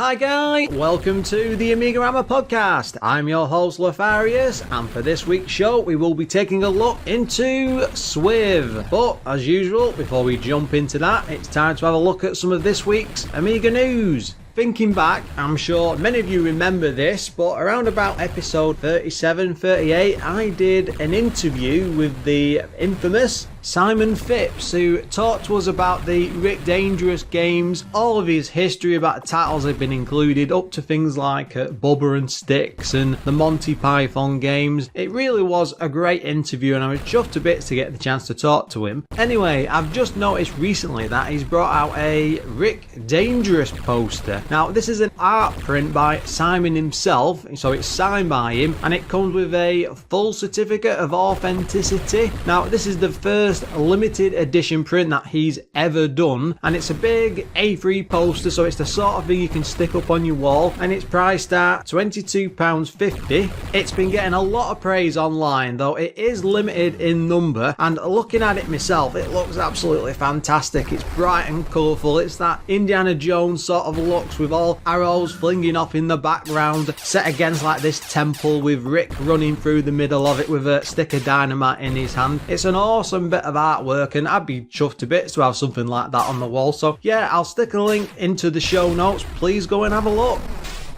Hi guys, welcome to the AMIGArama podcast. I'm your host Lorfarius, and for this week's show we will be taking a look into SWIV. But as usual, before we jump into that, it's time to have a look at some of this week's Amiga news. Thinking back, I'm sure many of you remember this, but around about episode 37, 38, I did an interview with the infamous Simon Phipps, who talked to us about the Rick Dangerous games, all of his history about the titles have been included, up to things like Bubba and Sticks and the Monty Python games. It really was a great interview and I was chuffed to bits to get the chance to talk to him. Anyway, I've just noticed recently that he's brought out a Rick Dangerous poster. Now, this is an art print by Simon himself, so it's signed by him, and it comes with a full certificate of authenticity. Now, this is the first limited edition print that he's ever done, and it's a big A3 poster, so it's the sort of thing you can stick up on your wall, and it's priced at £22.50. It's been getting a lot of praise online, though it is limited in number, and looking at it myself, it looks absolutely fantastic. It's bright and colourful. It's that Indiana Jones sort of looks with all arrows flinging off in the background, set against like this temple with Rick running through the middle of it with a stick of dynamite in his hand. It's an awesome bit of artwork, and I'd be chuffed to bits to have something like that on the wall. So yeah, I'll stick a link into the show notes. Please go and have a look.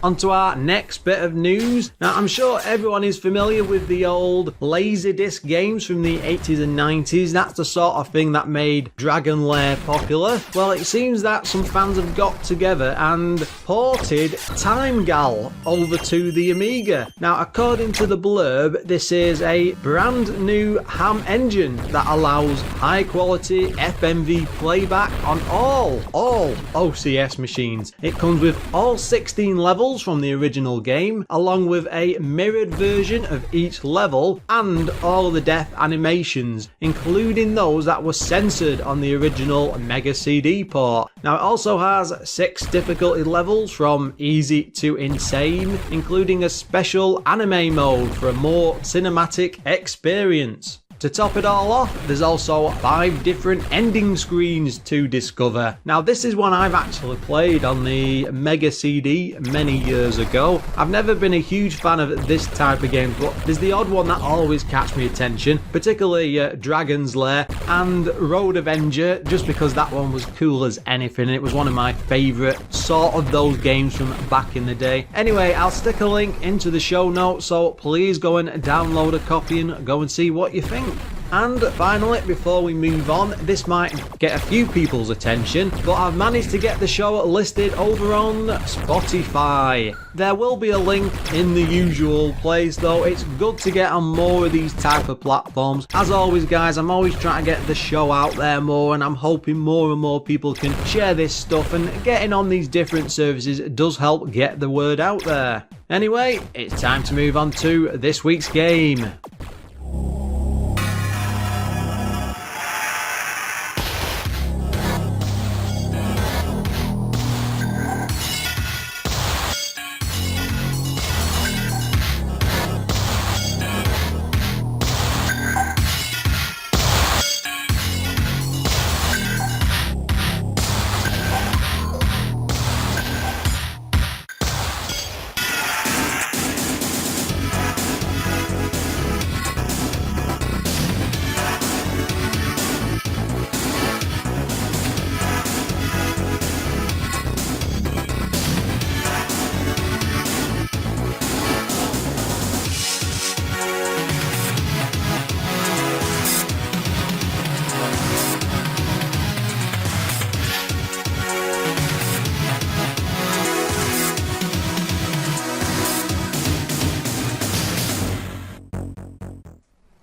On to our next bit of news. Now, I'm sure everyone is familiar with the old Laserdisc games from the 80s and 90s. That's the sort of thing that made Dragon Lair popular. Well, it seems that some fans have got together and ported TimeGal over to the Amiga. Now, according to the blurb, this is a brand new ham engine that allows high quality FMV playback on all OCS machines. It comes with all 16 levels from the original game, along with a mirrored version of each level and all the death animations, including those that were censored on the original Mega CD port. Now, it also has 6 difficulty levels from easy to insane, including a special anime mode for a more cinematic experience. To top it all off, there's also 5 different ending screens to discover. Now, this is one I've actually played on the Mega CD many years ago. I've never been a huge fan of this type of game, but there's the odd one that always catch me attention, particularly Dragon's Lair and Road Avenger, just because that one was cool as anything. It was one of my favourite sort of those games from back in the day. Anyway, I'll stick a link into the show notes, so please go and download a copy and go and see what you think. And finally, before we move on, this might get a few people's attention, but I've managed to get the show listed over on Spotify. There will be a link in the usual place, though. It's good to get on more of these type of platforms. As always, guys, I'm always trying to get the show out there more, and I'm hoping more and more people can share this stuff, and getting on these different services does help get the word out there. Anyway, it's time to move on to this week's game.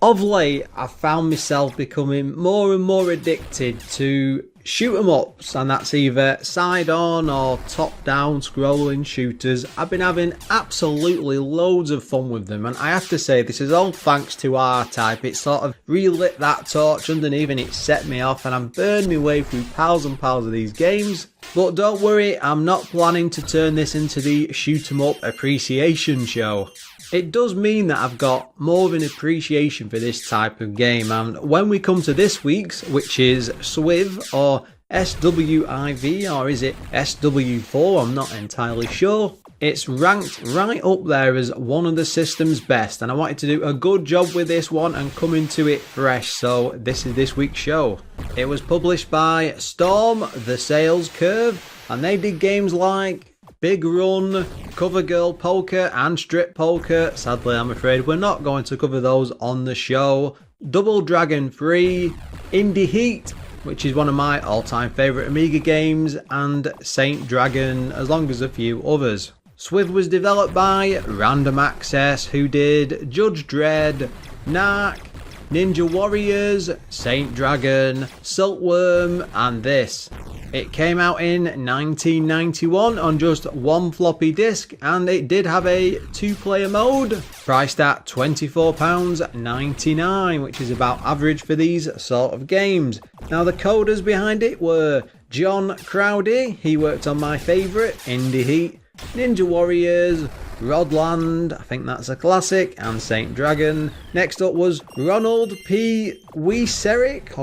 Of late, I've found myself becoming more and more addicted to shoot 'em ups, and that's either side on or top down scrolling shooters. I've been having absolutely loads of fun with them, and I have to say this is all thanks to R-Type. It sort of relit that torch underneath and it set me off, and I'm burning my way through piles and piles of these games. But don't worry, I'm not planning to turn this into the shoot 'em up appreciation show. It does mean that I've got more of an appreciation for this type of game, and when we come to this week's, which is SWIV, or SWIV, or is it SW4? I'm not entirely sure. It's ranked right up there as one of the system's best, and I wanted to do a good job with this one and come into it fresh, so this is this week's show. It was published by Storm, The Sales Curve, and they did games like Big Run, Cover Girl Poker and Strip Poker. Sadly, I'm afraid we're not going to cover those on the show. Double Dragon 3, Indie Heat, which is one of my all-time favourite Amiga games, and Saint Dragon, as long as a few others. SWIV was developed by Random Access, who did Judge Dredd, Narc, Ninja Warriors, Saint Dragon, Silkworm, and this. It came out in 1991 on just one floppy disk, and it did have a 2-player mode, priced at £24.99, which is about average for these sort of games. Now the coders behind it were John Crowdy, he worked on my favourite, Indie Heat, Ninja Warriors, Rodland, I think that's a classic, and Saint Dragon. Next up was Ronald P. Weeserick,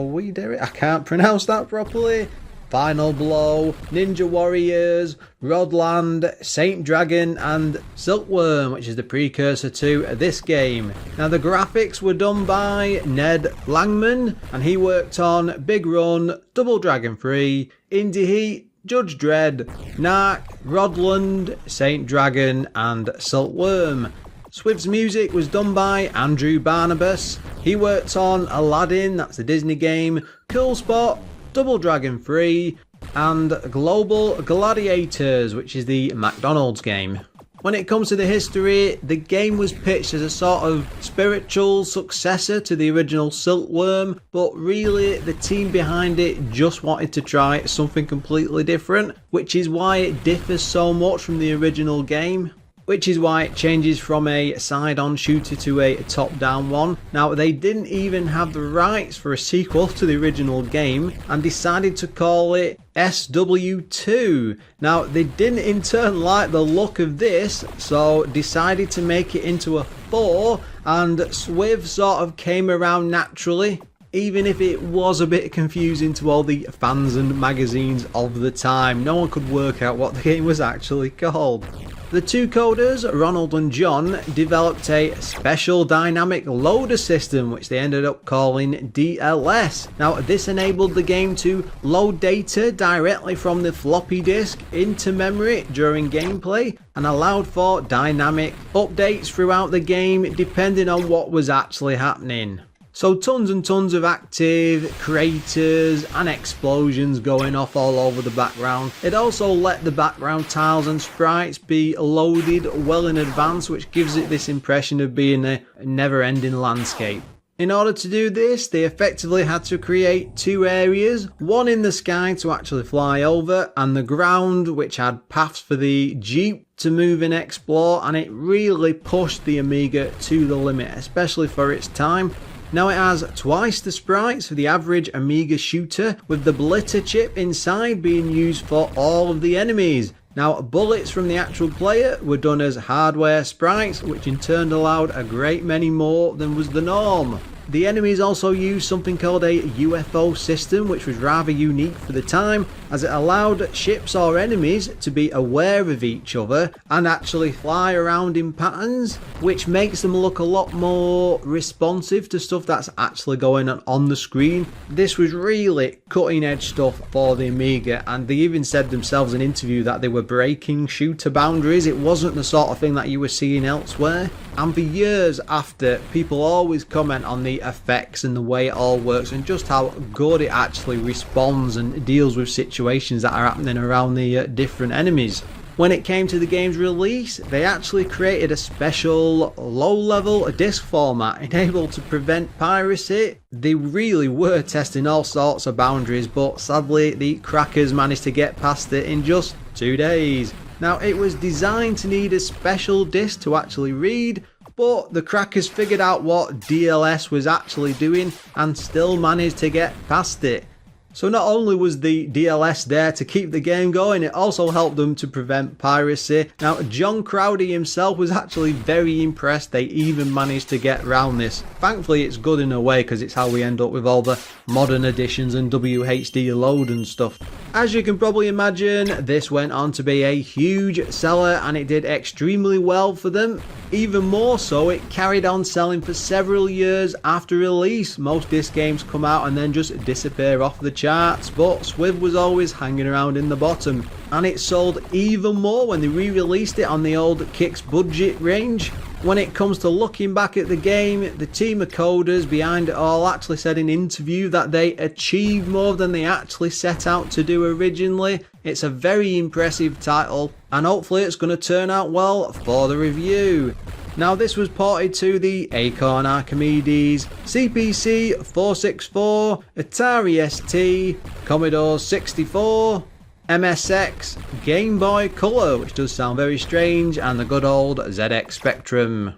I can't pronounce that properly. Final Blow, Ninja Warriors, Rodland, Saint Dragon, and Silkworm, which is the precursor to this game. Now the graphics were done by Ned Langman, and he worked on Big Run, Double Dragon 3, Indie Heat, Judge Dredd, Narc, Rodland, Saint Dragon, and Silkworm. SWIV's music was done by Andrew Barnabas. He worked on Aladdin, that's the Disney game, Cool Spot, Double Dragon 3, and Global Gladiators, which is the McDonald's game. When it comes to the history, the game was pitched as a sort of spiritual successor to the original Silkworm, but really the team behind it just wanted to try something completely different, which is why it differs so much from the original game. Which is why it changes from a side-on shooter to a top-down one. Now, they didn't even have the rights for a sequel to the original game and decided to call it SW2. Now, they didn't in turn like the look of this, so decided to make it into a 4, and SWIV sort of came around naturally, even if it was a bit confusing to all the fans and magazines of the time. No one could work out what the game was actually called. The two coders, Ronald and John, developed a special dynamic loader system which they ended up calling DLS. Now this enabled the game to load data directly from the floppy disk into memory during gameplay and allowed for dynamic updates throughout the game depending on what was actually happening. So tons and tons of active craters and explosions going off all over the background. It also let the background tiles and sprites be loaded well in advance, which gives it this impression of being a never-ending landscape. In order to do this, they effectively had to create two areas, one in the sky to actually fly over, and the ground, which had paths for the Jeep to move and explore, and it really pushed the Amiga to the limit, especially for its time. Now it has twice the sprites for the average Amiga shooter, with the blitter chip inside being used for all of the enemies. Now bullets from the actual player were done as hardware sprites, which in turn allowed a great many more than was the norm. The enemies also used something called a UFO system, which was rather unique for the time, as it allowed ships or enemies to be aware of each other and actually fly around in patterns, which makes them look a lot more responsive to stuff that's actually going on the screen. This was really cutting edge stuff for the Amiga, and they even said themselves in an interview that they were breaking shooter boundaries. It wasn't the sort of thing that you were seeing elsewhere. And for years after, people always comment on the effects and the way it all works and just how good it actually responds and deals with situations that are happening around the different enemies. When it came to the game's release, they actually created a special low-level disc format enabled to prevent piracy. They really were testing all sorts of boundaries, but sadly the crackers managed to get past it in just 2 days. Now it was designed to need a special disc to actually read, but the crackers figured out what DLS was actually doing and still managed to get past it. So not only was the DLS there to keep the game going, it also helped them to prevent piracy. Now, John Crowdy himself was actually very impressed they even managed to get around this. Thankfully, it's good in a way because it's how we end up with all the modern editions and WHD load and stuff. As you can probably imagine, this went on to be a huge seller and it did extremely well for them. Even more so, it carried on selling for several years after release. Most disc games come out and then just disappear off the charts, but SWIV was always hanging around in the bottom. And it sold even more when they re-released it on the old Kicks budget range. When it comes to looking back at the game, the team of coders behind it all actually said in an interview that they achieved more than they actually set out to do originally. It's a very impressive title, and hopefully it's going to turn out well for the review. Now, this was ported to the Acorn Archimedes, CPC 464, Atari ST, Commodore 64, MSX, Game Boy Color, which does sound very strange, and the good old ZX Spectrum.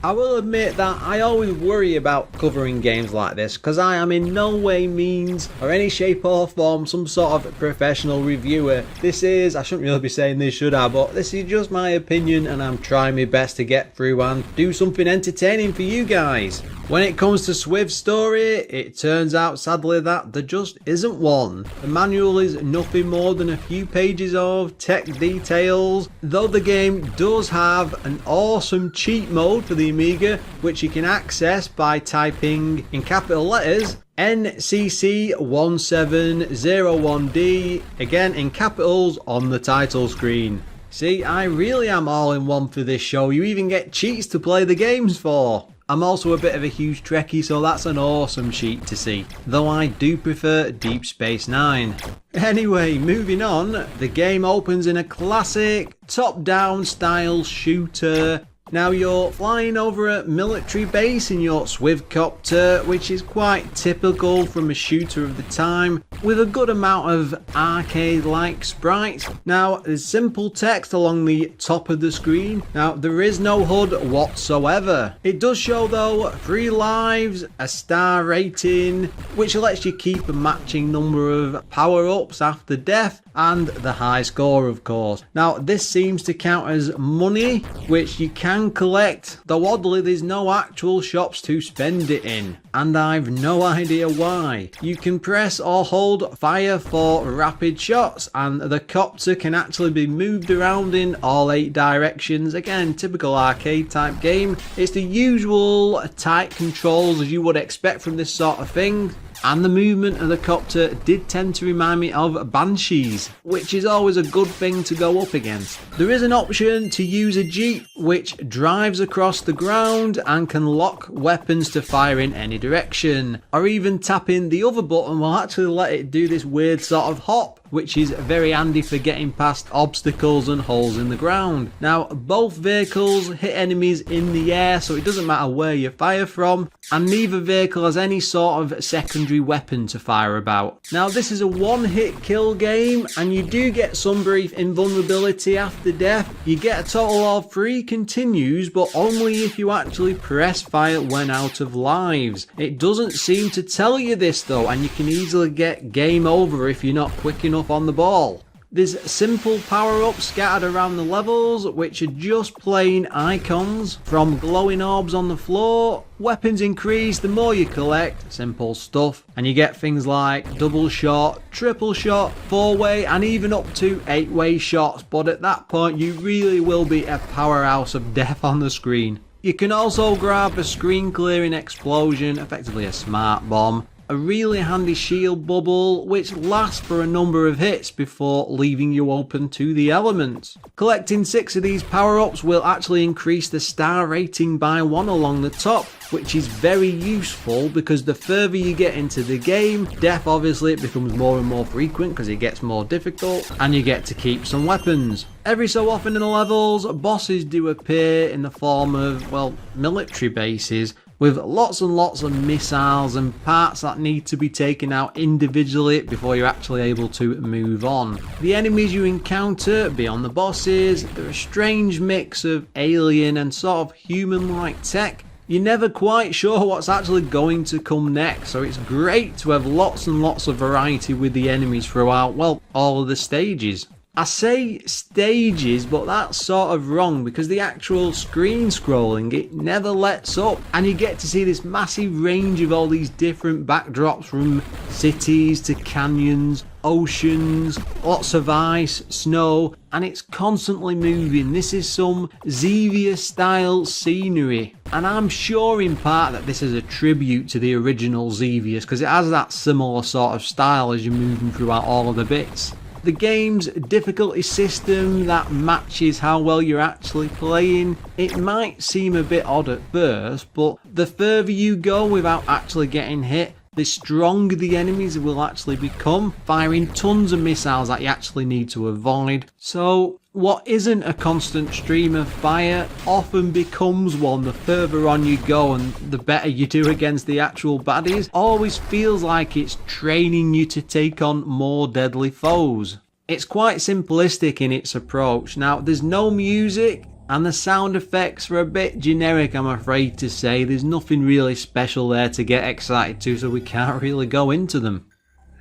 I will admit that I always worry about covering games like this because I am in no way means or any shape or form some sort of professional reviewer. This is, I shouldn't really be saying this, should I, but this is just my opinion and I'm trying my best to get through and do something entertaining for you guys. When it comes to SWIV's story, it turns out sadly that there just isn't one. The manual is nothing more than a few pages of tech details, though the game does have an awesome cheat mode for the Amiga, which you can access by typing in capital letters NCC1701D, again in capitals on the title screen. See, I really am all in one for this show. You even get cheats to play the games for. I'm also a bit of a huge Trekkie, so that's an awesome cheat to see, though I do prefer Deep Space Nine. Anyway, moving on, the game opens in a classic top-down style shooter. Now you're flying over a military base in your SWIV copter, which is quite typical from a shooter of the time, with a good amount of arcade-like sprites. Now there's simple text along the top of the screen. Now there is no HUD whatsoever. It does show though 3 lives, a star rating, which lets you keep a matching number of power-ups after death, and the high score of course. Now this seems to count as money, which you can collect, though oddly there's no actual shops to spend it in, and I've no idea why. You can press or hold fire for rapid shots, and the copter can actually be moved around in all 8 directions. Again, typical arcade type game. It's the usual tight controls as you would expect from this sort of thing. And the movement of the copter did tend to remind me of Banshees, which is always a good thing to go up against. There is an option to use a Jeep, which drives across the ground and can lock weapons to fire in any direction, or even tapping the other button will actually let it do this weird sort of hop, which is very handy for getting past obstacles and holes in the ground. Now, both vehicles hit enemies in the air, so it doesn't matter where you fire from, and neither vehicle has any sort of secondary weapon to fire about. Now, this is a one-hit kill game, and you do get some brief invulnerability after death. You get a total of 3 continues, but only if you actually press fire when out of lives. It doesn't seem to tell you this though, and you can easily get game over if you're not quick enough on the ball. There's simple power-ups scattered around the levels, which are just plain icons, from glowing orbs on the floor. Weapons increase the more you collect, simple stuff, and you get things like double shot, triple shot, 4-way and even up to 8-way shots, but at that point you really will be a powerhouse of death on the screen. You can also grab a screen clearing explosion, effectively a smart bomb, a really handy shield bubble which lasts for a number of hits before leaving you open to the elements. Collecting 6 of these power-ups will actually increase the star rating by 1 along the top, which is very useful because the further you get into the game, death obviously it becomes more and more frequent because it gets more difficult, and you get to keep some weapons. Every so often in the levels, bosses do appear in the form of, well, military bases, with lots and lots of missiles and parts that need to be taken out individually before you're actually able to move on. The enemies you encounter beyond the bosses, they're a strange mix of alien and sort of human-like tech. you're never quite sure what's actually going to come next, so it's great to have lots and lots of variety with the enemies throughout, well, all of the stages. I say stages, but that's sort of wrong because the actual screen scrolling, it never lets up, and you get to see this massive range of all these different backdrops, from cities to canyons, oceans, lots of ice, snow, and it's constantly moving. This is some Xevious style scenery, and I'm sure in part that this is a tribute to the original Xevious because it has that similar sort of style as you're moving throughout all of the bits. The game's difficulty system that matches how well you're actually playing, it might seem a bit odd at first, but the further you go without actually getting hit, the stronger the enemies will actually become, firing tons of missiles that you actually need to avoid. So what isn't a constant stream of fire often becomes one the further on you go and the better you do against the actual baddies. Always feels like it's training you to take on more deadly foes. It's quite simplistic in its approach. Now, there's no music, and the sound effects are a bit generic, I'm afraid to say. There's nothing really special there to get excited to, so we can't really go into them.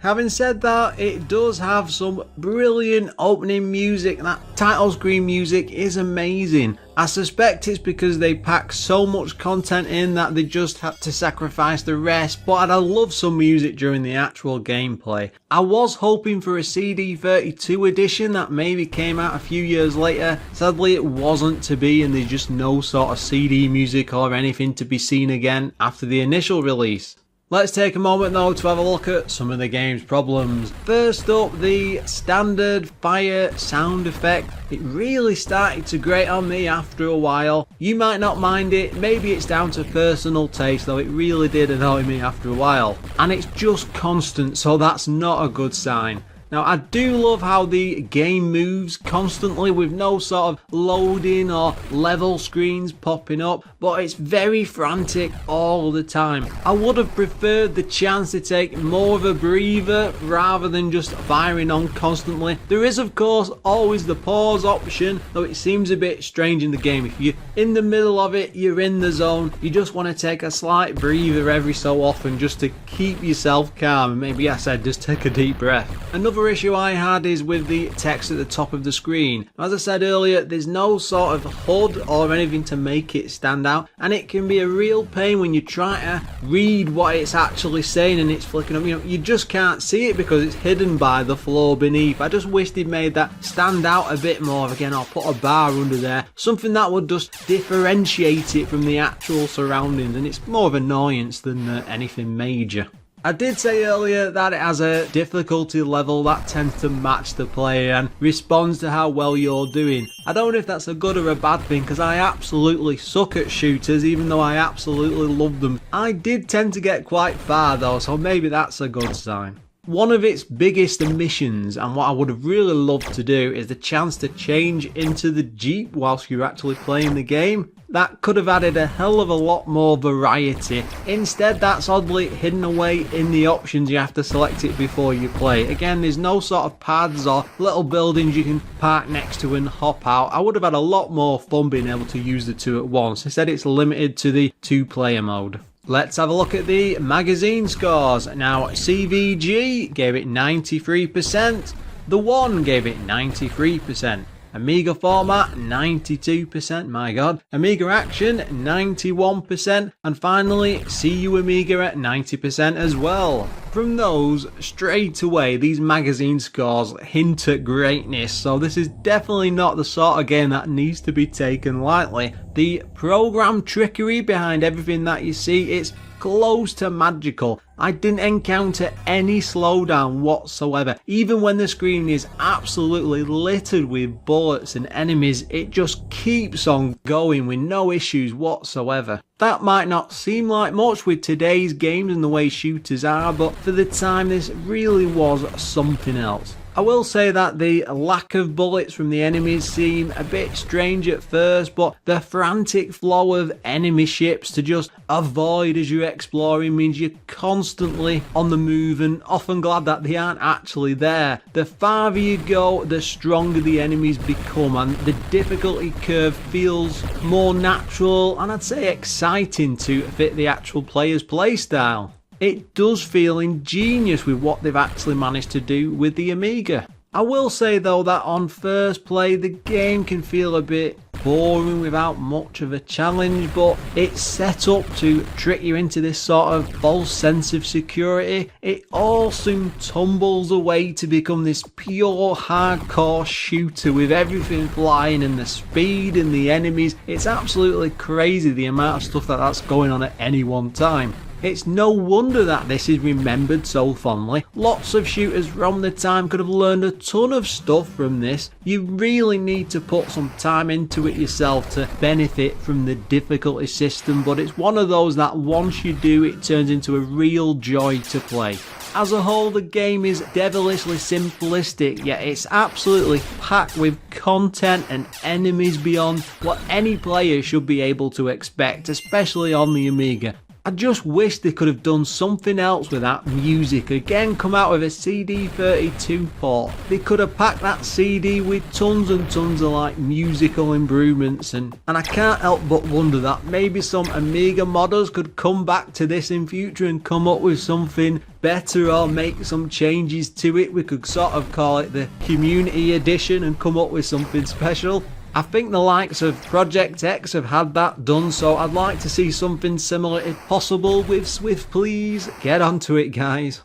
Having said that, it does have some brilliant opening music. That title screen music is amazing. I suspect it's because they pack so much content in that they just had to sacrifice the rest, but I love some music during the actual gameplay. I was hoping for a CD32 edition that maybe came out a few years later. Sadly it wasn't to be, and there's just no sort of CD music or anything to be seen again after the initial release. Let's take a moment though to have a look at some of the game's problems. First up, the standard fire sound effect. It really started to grate on me after a while. You might not mind it, maybe it's down to personal taste, though it really did annoy me after a while. And it's just constant, so that's not a good sign. Now, I do love how the game moves constantly with no sort of loading or level screens popping up, but it's very frantic all the time. I would have preferred the chance to take more of a breather rather than just firing on constantly. There is, of course, always the pause option, though it seems a bit strange in the game. If you're in the middle of it, you're in the zone, you just want to take a slight breather every so often just to keep yourself calm, and maybe I said just take a deep breath. Another issue I had is with the text at the top of the screen. As I said earlier, there's no sort of HUD or anything to make it stand out, and it can be a real pain when you try to read what it's actually saying and it's flicking up. You just can't see it because it's hidden by the floor beneath. I just wish they'd made that stand out a bit more. Again, I'll put a bar under there, something that would just differentiate it from the actual surroundings, and it's more of an annoyance than anything major. I did say earlier that it has a difficulty level that tends to match the player and responds to how well you're doing. I don't know if that's a good or a bad thing, because I absolutely suck at shooters, even though I absolutely love them. I did tend to get quite far though, so maybe that's a good sign. One of its biggest omissions, and what I would have really loved to do, is the chance to change into the Jeep whilst you're actually playing the game. That could have added a hell of a lot more variety. Instead, that's oddly hidden away in the options. You have to select it before you play. Again, there's no sort of paths or little buildings you can park next to and hop out. I would have had a lot more fun being able to use the two at once. Instead, it's limited to the 2-player mode. Let's have a look at the magazine scores. Now, CVG gave it 93%. The One gave it 93%. Amiga format 92%, my god. Amiga Action 91%, and finally CU Amiga at 90% as well. From those, straight away, these magazine scores hint at greatness, so this is definitely not the sort of game that needs to be taken lightly. The program trickery behind everything that you see, it's close to magical. I didn't encounter any slowdown whatsoever. Even when the screen is absolutely littered with bullets and enemies, it just keeps on going with no issues whatsoever. That might not seem like much with today's games and the way shooters are, but for the time this really was something else. I will say that the lack of bullets from the enemies seem a bit strange at first, but the frantic flow of enemy ships to just avoid as you're exploring means you're constantly on the move and often glad that they aren't actually there. The farther you go, the stronger the enemies become, and the difficulty curve feels more natural and I'd say exciting to fit the actual player's playstyle. It does feel ingenious with what they've actually managed to do with the Amiga. I will say though that on first play the game can feel a bit boring without much of a challenge, but it's set up to trick you into this sort of false sense of security. It all soon tumbles away to become this pure hardcore shooter with everything flying and the speed and the enemies. It's absolutely crazy the amount of stuff that's going on at any one time. It's no wonder that this is remembered so fondly. Lots of shooters from the time could have learned a ton of stuff from this. You really need to put some time into it yourself to benefit from the difficulty system, but it's one of those that once you do, it turns into a real joy to play. As a whole, the game is devilishly simplistic, yet it's absolutely packed with content and enemies beyond what any player should be able to expect, especially on the Amiga. I just wish they could have done something else with that music. Again, come out with a CD32 port. They could have packed that CD with tons and tons of like musical improvements, and I can't help but wonder that maybe some Amiga modders could come back to this in future and come up with something better or make some changes to it. We could sort of call it the community edition and come up with something special. I think the likes of Project X have had that done, so I'd like to see something similar if possible with SWIV, please. Get onto it, guys.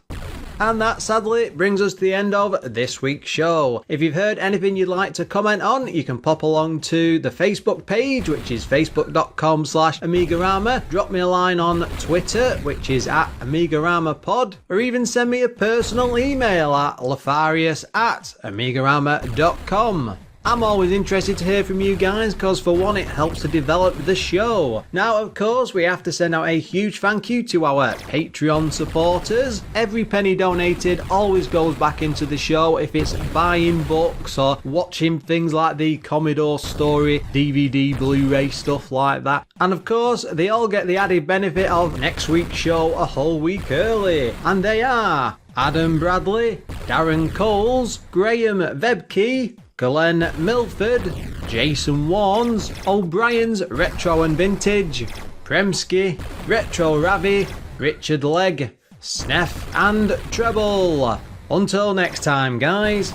And that sadly brings us to the end of this week's show. If you've heard anything you'd like to comment on, you can pop along to the Facebook page, which is facebook.com/AMIGArama. Drop me a line on Twitter, which is @AMIGAramaPod, or even send me a personal email at Lorfarius@AMIGArama.com. I'm always interested to hear from you guys because for one it helps to develop the show. Now of course we have to send out a huge thank you to our Patreon supporters. Every penny donated always goes back into the show if it's buying books or watching things like the Commodore Story DVD, Blu-ray, stuff like that. And of course they all get the added benefit of next week's show a whole week early. And they are Adam Bradley, Darren Coles, Graham Vebke, Glenn Milford, Jason Warnes, O'Brien's Retro and Vintage, Premsky, Retro Ravi, Richard Legg, Sneff and Treble. Until next time guys,